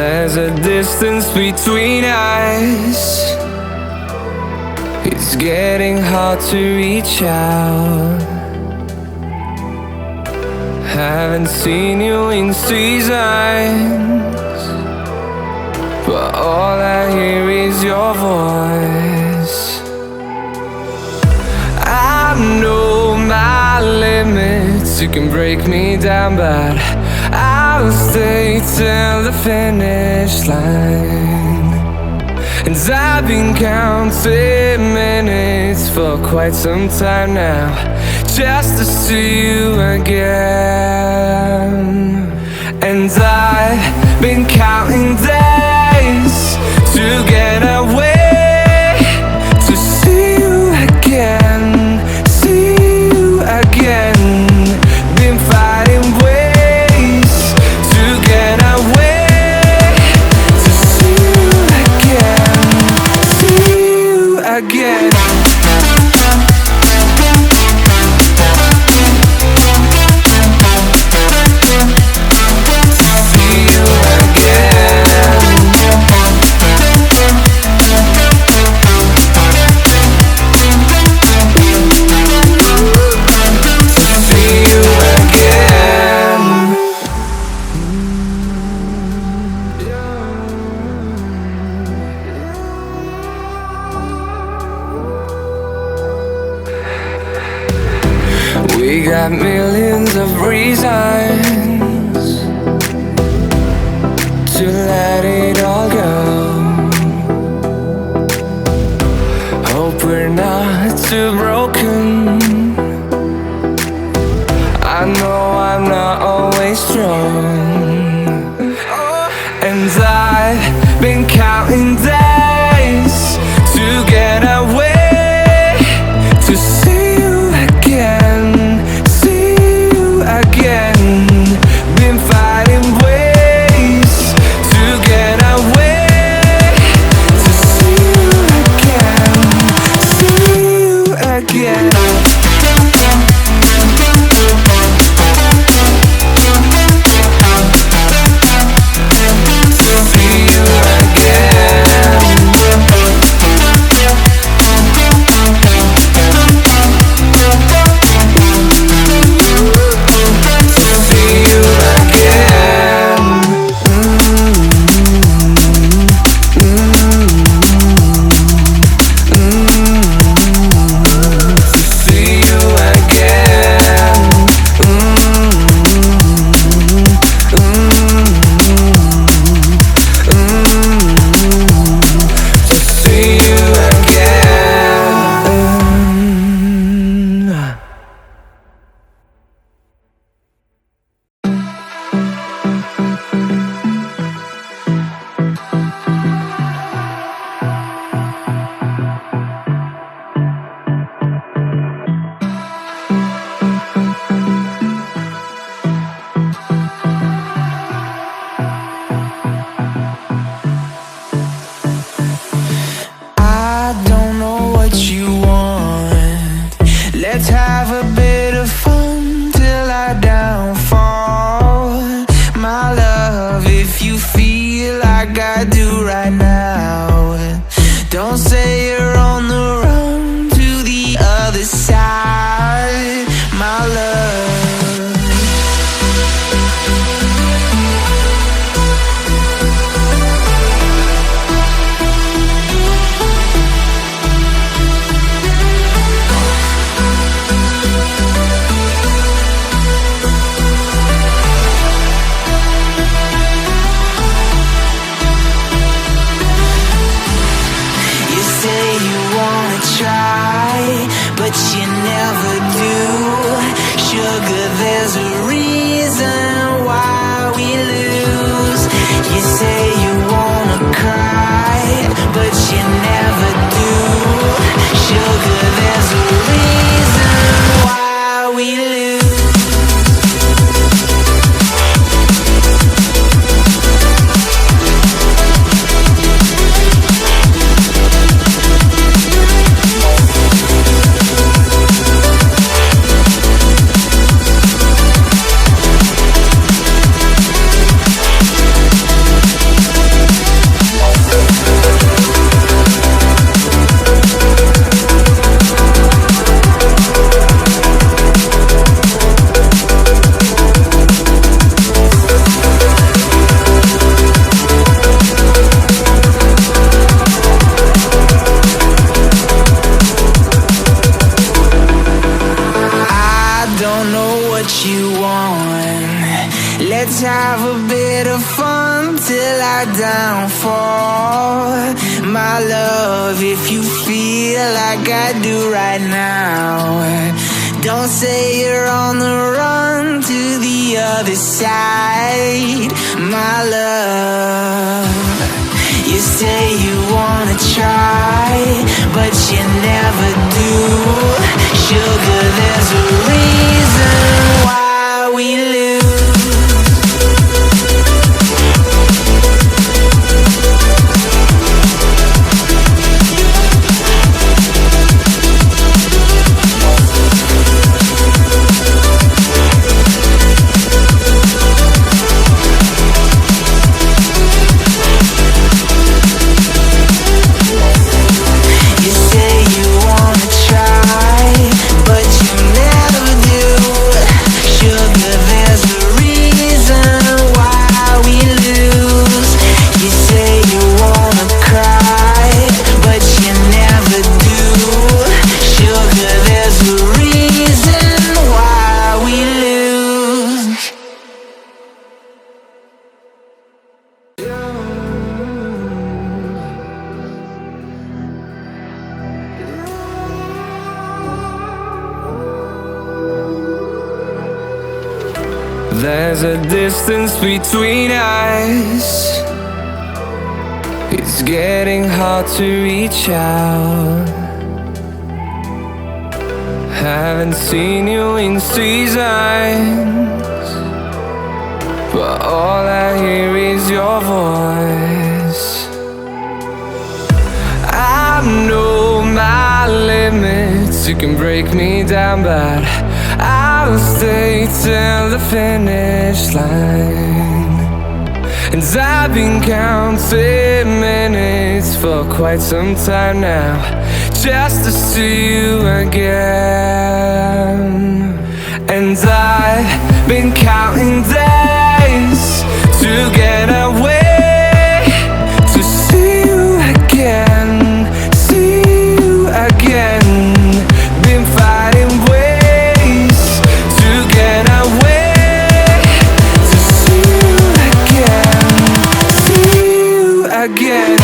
There's a distance between us. It's getting hard to reach out. Haven't seen you in seasons, but all I hear is your voice. I know my limits, you can break me down, but I'll stay till the finish line. And I've been counting minutes for quite some time now, just to see you again. And I've been counting days to get away, to see you again, see you again. Been fighting ways to get away, to see you again, see you again. We got millions of reasons to let it all go. Hope we're not too broken. I know I'm not always strong, and I've been counting days to get away, to see you again, see you again. Been fighting ways to get away, to see you again, see you again. Let's have a bit of fun till I downfall. My love, if you feel like I do right now, don't say you're on the run to the other side, my love. But you never do. Sugar, there's a reason why we lose. You say you wanna cry, but you never do. Sugar, there's a reason why we lose. love if you feel like I do right now. Don't say you're on the run to the other side, my love. You say you wanna try, but you never do. Sugar, there's a reason why we lose. There's a distance between us. It's getting hard to reach out. Haven't seen you in seasons, but all I hear is your voice. I know my limits. You can break me down, but I'll stay till the finish line. And I've been counting minutes for quite some time now, just to see you again. And I've been counting days to get away, to see you again, see you again. Been fighting ways to get away, to see you again, see you again.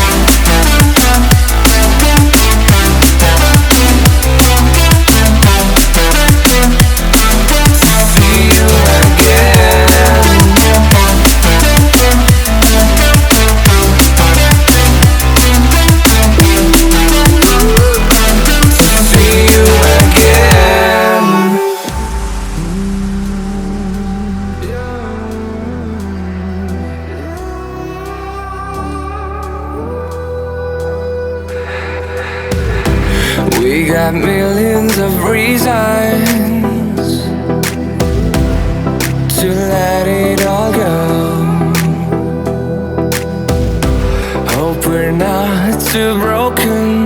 We got millions of reasons to let it all go. Hope we're not too broken